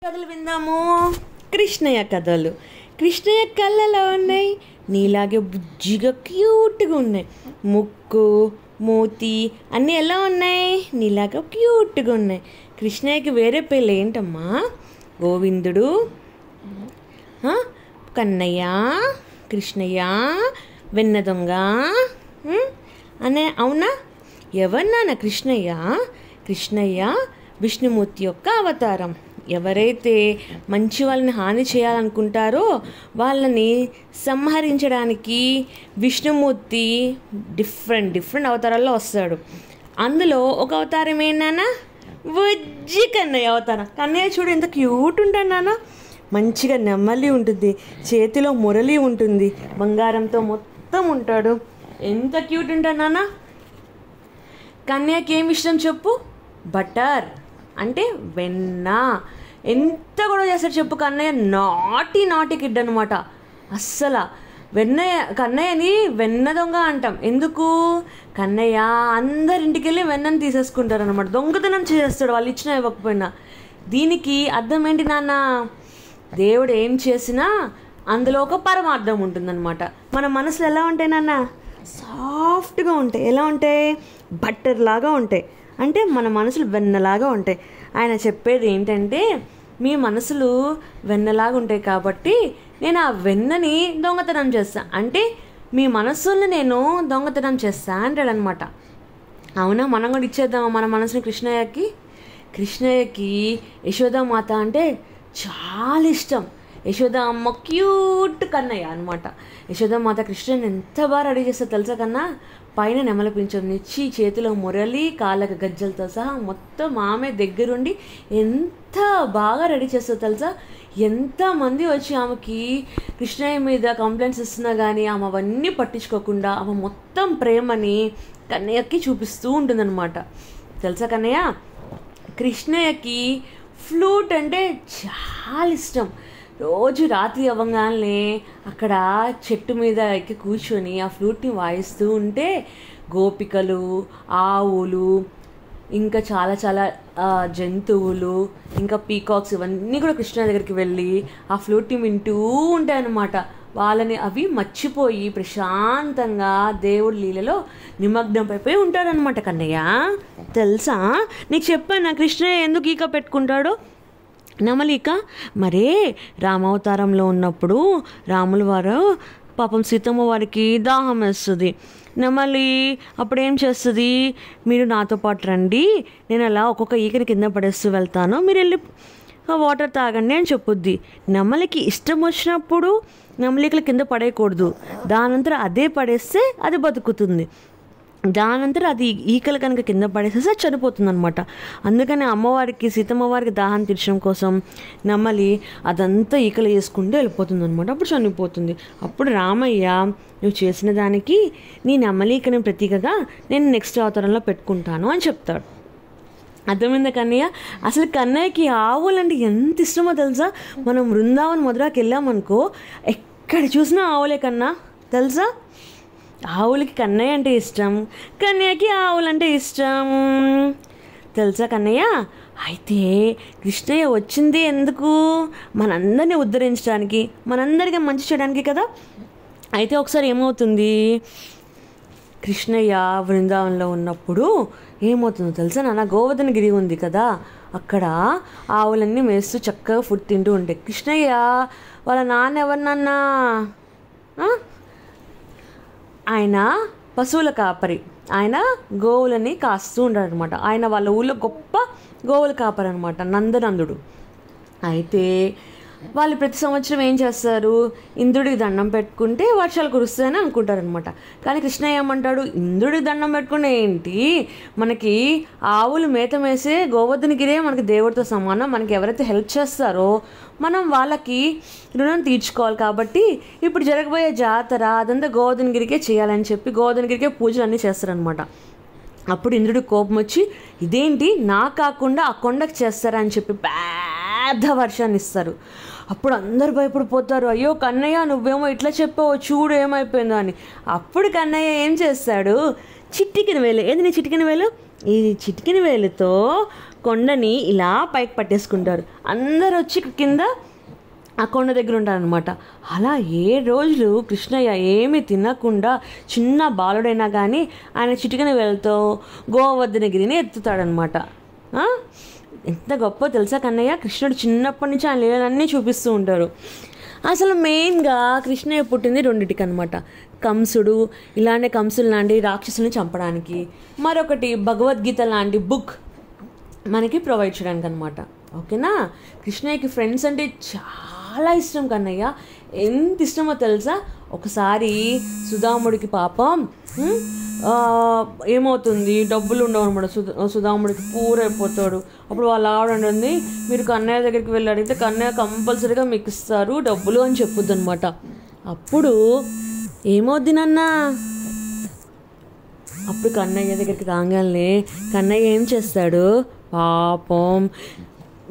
కథలు విందాము. కృష్ణయ్య కథలు. కృష్ణయ్య కళ్ళలో ఉన్నాయి, నీలాగే బుజ్జిగా క్యూట్గా ఉన్నాయి. ముక్కు మూతి అన్నీ ఎలా ఉన్నాయి, నీలాగా క్యూట్గా ఉన్నాయి. కృష్ణయ్యకి వేరే పేర్లు ఏంటమ్మా? గోవిందుడు, కన్నయ్య, కృష్ణయ్య, వెన్న దొంగ అనే. అవునా? ఎవరినాన్న కృష్ణయ్య? కృష్ణయ్య విష్ణుమూర్తి యొక్క అవతారం. ఎవరైతే మంచి వాళ్ళని హాని చేయాలనుకుంటారో వాళ్ళని సంహరించడానికి విష్ణుమూర్తి డిఫరెంట్ అవతారాల్లో వస్తాడు. అందులో ఒక అవతారం ఏంటన్నా? బుజ్జి కన్నయ్య అవతారం. కన్నయ్య చూడు ఎంత క్యూట్ ఉంటాడు నాన్న. మంచిగా నెమ్మలి ఉంటుంది, చేతిలో మురళి ఉంటుంది, బంగారంతో మొత్తం ఉంటాడు. ఎంత క్యూట్ ఉంటాడు నాన్న. కన్నయ్యకి ఏమి ఇష్టం చెప్పు? బటర్ అంటే వెన్న. ఎంత గొడవ చేస్తాడు చెప్పు కన్నయ్య. నాటి కిడ్ అనమాట. అస్సలు కన్నయ్యని వెన్న దొంగ అంటాం. ఎందుకు? కన్నయ్య అందరింటికి వెళ్ళి వెన్నను తీసేసుకుంటారు అనమాట. దొంగతనం చేస్తాడు వాళ్ళు ఇచ్చినా ఇవ్వకపోయినా. దీనికి అర్థం ఏంటి నాన్న? దేవుడు ఏం చేసినా అందులో ఒక పరమార్థం ఉంటుందన్నమాట. మన మనసులు ఎలా ఉంటాయి నాన్న? సాఫ్ట్గా ఉంటాయి. ఎలా ఉంటాయి? బట్టర్ లాగా ఉంటాయి. అంటే మన మనసులు వెన్నలాగా ఉంటాయి. ఆయన చెప్పేది ఏంటంటే, మీ మనసులు వెన్నలాగా ఉంటాయి కాబట్టి నేను ఆ వెన్నని దొంగతనం చేస్తా, అంటే మీ మనసుల్ని నేను దొంగతనం చేస్తా అంటాడనమాట. అవునా? మనం కూడా ఇచ్చేద్దామా మన మనసుని కృష్ణయ్యకి? కృష్ణయ్యకి యశోదామాత అంటే చాలా ఇష్టం. యశోద అమ్మ క్యూట్ కన్నయ్య అనమాట. యశోదామాత కృష్ణని ఎంత బాగా రెడీ చేస్తుంది తెలుసా కన్నా? పైన నెమల పింఛం నిచ్చి, చేతిలో మురళి, కాళ్ళకు గజ్జలతో సహా మొత్తం ఆమె దగ్గరుండి ఎంత బాగా రెడీ చేస్తుందో తెలుసా? ఎంతమంది వచ్చి ఆమెకి కృష్ణయ్య మీద కంప్లైంట్స్ ఇస్తున్నా కానీ ఆమె అవన్నీ పట్టించుకోకుండా ఆమె మొత్తం ప్రేమని కన్నయ్యకి చూపిస్తూ ఉంటుందన్నమాట. తెలుసా కన్నయ్య? కృష్ణయ్యకి ఫ్లూట్ అంటే చాలా ఇష్టం. రోజు రాత్రి అవ్వగానే అక్కడ చెట్టు మీద ఎక్కి కూర్చొని ఆ ఫ్లూట్ని వాయిస్తూ ఉంటే గోపికలు, ఆవులు, ఇంకా చాలా జంతువులు, ఇంకా పీకాక్స్ ఇవన్నీ కూడా కృష్ణ దగ్గరికి వెళ్ళి ఆ ఫ్లూట్ని వింటూ ఉంటాయన్నమాట. వాళ్ళని అవి మర్చిపోయి ప్రశాంతంగా దేవుడి లీలలో నిమగ్నంపైపోయి ఉంటారనమాట కన్నయ్య. తెలుసా? నీకు చెప్పాను కృష్ణయ్య ఎందుకు ఈక పెట్టుకుంటాడో? నమలిక మరే రామావతారంలో ఉన్నప్పుడు రాముల వారు పాపం సీతమ్మ వారికి దాహం వేస్తుంది. నెమలి అప్పుడు ఏం చేస్తుంది? మీరు నాతో పాటు రండి, నేను అలా ఒక్కొక్క ఈకని కింద పడేస్తూ వెళ్తాను, మీరు వెళ్ళి వాటర్ తాగండి అని చెప్పుద్ది. నెమలికి ఇష్టం వచ్చినప్పుడు నెమలికలు కింద పడేయకూడదు. దానంతరం అదే పడేస్తే అది బతుకుతుంది. దానంతరం అది ఈకలు కనుక కింద పడేసేసి చనిపోతుంది అనమాట. అందుకని అమ్మవారికి, సీతమ్మ వారికి దాహం తీర్చడం కోసం నెమలి అదంతా ఈకలు వేసుకుంటూ వెళ్ళిపోతుంది అనమాట. అప్పుడు చనిపోతుంది. అప్పుడు రామయ్య, నువ్వు చేసిన దానికి నీ నెమలికని ప్రతీకగా నేను నెక్స్ట్ అవతారంలో పెట్టుకుంటాను అని చెప్తాడు. అర్థమైందా కన్నయ్య? అసలు కన్నయ్యకి ఆవులంటే ఎంత ఇష్టమో తెలుసా? మనం బృందావన్ మధురాకి వెళ్ళామనుకో, ఎక్కడ చూసినా ఆవులే కన్నా. తెలుసా? ఆవులకి కన్నయ్య అంటే ఇష్టం, కన్నయ్యకి ఆవులంటే ఇష్టం. తెలుసా కన్నయ్య? అయితే కృష్ణయ్య వచ్చింది ఎందుకు? మనందరినీ ఉద్ధరించడానికి, మనందరికీ మంచి చేయడానికి కదా. అయితే ఒకసారి ఏమవుతుంది, కృష్ణయ్య బృందావనంలో ఉన్నప్పుడు ఏమవుతుందో తెలుసా నాన్న? గోవర్ధనగిరి ఉంది కదా, అక్కడ ఆవులన్నీ మేస్తూ చక్కగా ఫుడ్ తింటూ ఉంటాయి. కృష్ణయ్య వాళ్ళ నాన్న ఎవరినన్నా? ఆయన పశువుల కాపరి. ఆయన గోవులని కాస్తూ ఉంటాడు అనమాట. ఆయన వాళ్ళ ఊళ్ళో గొప్ప గోవుల కాపరి అనమాట, నందనందుడు. అయితే వాళ్ళు ప్రతి సంవత్సరం ఏం చేస్తారు? ఇంద్రుడికి దండం పెట్టుకుంటే వర్షాలు కురుస్తాయని అనుకుంటారనమాట. కానీ కృష్ణయ్య ఏమంటాడు? ఇంద్రుడికి దండం పెట్టుకుంటే ఏంటి, మనకి ఆవులు మేత మేసే గోవర్ధనగిరే మనకి దేవుడితో సమానం. మనకి ఎవరైతే హెల్ప్ చేస్తారో మనం వాళ్ళకి రుణం తీర్చుకోవాలి. కాబట్టి ఇప్పుడు జరగబోయే జాతర అదంతా గోవర్ధనగిరికే చేయాలని చెప్పి గోవర్ధనగిరికే పూజలు అన్నీ చేస్తారనమాట. అప్పుడు ఇంద్రుడికి కోపం వచ్చి, ఇదేంటి నా కాకుండా ఆ కొండకు చేస్తారా అని చెప్పి పెద్ద వర్షాన్ని ఇస్తారు. అప్పుడు అందరు భయపడిపోతారు, అయ్యో కన్నయ్య నువ్వేమో ఇట్లా చెప్పావు చూడు ఏమైపోయిందో అని. అప్పుడు కన్నయ్య ఏం చేస్తాడు, చిటికిన వేలు, ఏది నీ చిటికిన వేలు, ఈ చిటికిన వేలుతో కొండని ఇలా పైకి పట్టేసుకుంటారు. అందరు వచ్చి కింద ఆ కొండ దగ్గర ఉంటారనమాట. అలా 7 రోజులు కృష్ణయ్య ఏమీ తినకుండా చిన్న బాలుడైనా కానీ ఆయన చిటికెన వేలతో గోవర్ధనగిరిని ఎత్తుతాడనమాట. ఎంత గొప్ప తెలుసా కన్నయ్య. కృష్ణుడు చిన్నప్పటి నుంచి ఆయన లీలలన్నీ చూపిస్తూ ఉంటారు. అసలు మెయిన్గా కృష్ణయ్య పుట్టింది 2టికి అనమాట. కంసుడు ఇలాంటి కంసులు లాంటి రాక్షసుని చంపడానికి, మరొకటి భగవద్గీత లాంటి బుక్ మనకి ప్రొవైడ్ చేయడానికి అనమాట. ఓకేనా. కృష్ణయ్యకి ఫ్రెండ్స్ అంటే చాలా ఇష్టం కన్నయ్య. ఎంత ఇష్టమో తెలుసా, ఒకసారి సుధాముడికి పాపం ఏమవుతుంది, డబ్బులు ఉండవు అనమాట. సుధాముడికి పూరైపోతాడు. అప్పుడు వాళ్ళ ఆవిడ అంటుంది, మీరు కన్నయ్య దగ్గరికి వెళ్ళి అడిగితే కన్నయ్య కంపల్సరీగా మీకు ఇస్తారు డబ్బులు అని చెప్పుద్ది అనమాట. అప్పుడు ఏమవుద్ది నాన్న, అప్పుడు కన్నయ్య దగ్గరికి రాగానే కన్నయ్య ఏం చేస్తాడు, పాపం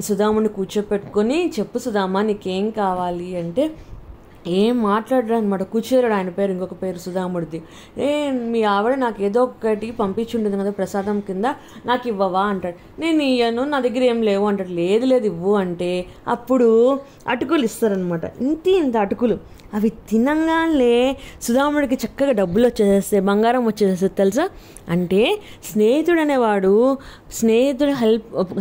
సుధాముడిని కూర్చోపెట్టుకొని, చెప్పు సుధామ నీకేం కావాలి అంటే ఏం మాట్లాడరా అనమాట. కూర్చోరాడు, ఆయన పేరు ఇంకొక పేరు సుధాముడిది. మీ ఆవిడ నాకు ఏదో ఒకటి పంపించుంటుంది కదా ప్రసాదం కింద, నాకు ఇవ్వవా అంటాడు. నేను ఇయ్యను, నా దగ్గర ఏం లేవు అంటాడు. లేదు లేదు ఇవ్వు అంటే అప్పుడు అటుకులు ఇస్తారనమాట. ఇంత అటుకులు. అవి తినంగానే సుధాముడికి చక్కగా డబ్బులు వచ్చేసేస్తాయి, బంగారం వచ్చేసేస్తుంది తెలుసా. అంటే స్నేహితుడు అనేవాడు స్నేహితుడు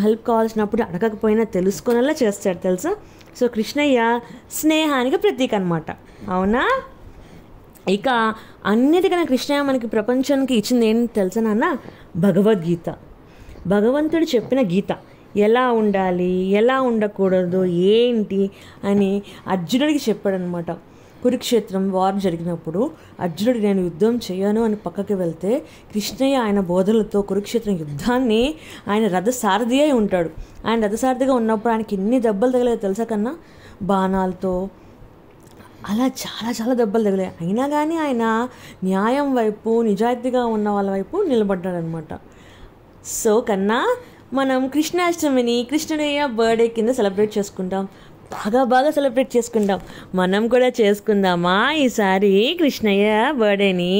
హెల్ప్ కావాల్సినప్పుడు అడగకపోయినా తెలుసుకునేలా చేస్తాడు తెలుసా. సో కృష్ణయ్య స్నేహానికి ప్రతీక అనమాట. అవునా. ఇక అన్నిటికన్నా కృష్ణయ్య మనకి ప్రపంచానికి ఇచ్చింది ఏంటి తెలుసా నాన్న, భగవద్గీత. భగవంతుడు చెప్పిన గీత, ఎలా ఉండాలి ఎలా ఉండకూడదు ఏంటి అని అర్జునుడికి చెప్పాడనమాట. కురుక్షేత్రం వార్ జరిగినప్పుడు అర్జునుడు నేను యుద్ధం చేయను అని పక్కకి వెళ్తే కృష్ణయ్య ఆయన బోధనలతో కురుక్షేత్రం యుద్ధాన్ని, ఆయన రథసారథి అయి ఉంటాడు. ఆయన రథసారథిగా ఉన్నప్పుడు ఆయనకి ఎన్ని దెబ్బలు తగిలాయో తెలుసా కన్నా, బాణాలతో అలా చాలా చాలా దెబ్బలు తగిలాయి. అయినా కానీ ఆయన న్యాయం వైపు నిజాయితీగా ఉన్న వాళ్ళ వైపు నిలబడ్డాడనమాట. సో కన్నా మనం కృష్ణాష్టమిని కృష్ణుడయ్య బర్త్డే కింద సెలబ్రేట్ చేసుకుంటాం, బాగా సెలబ్రేట్ చేసుకుంటాం. మనం కూడా చేసుకుందామా ఈసారి కృష్ణయ్య బర్త్డేని.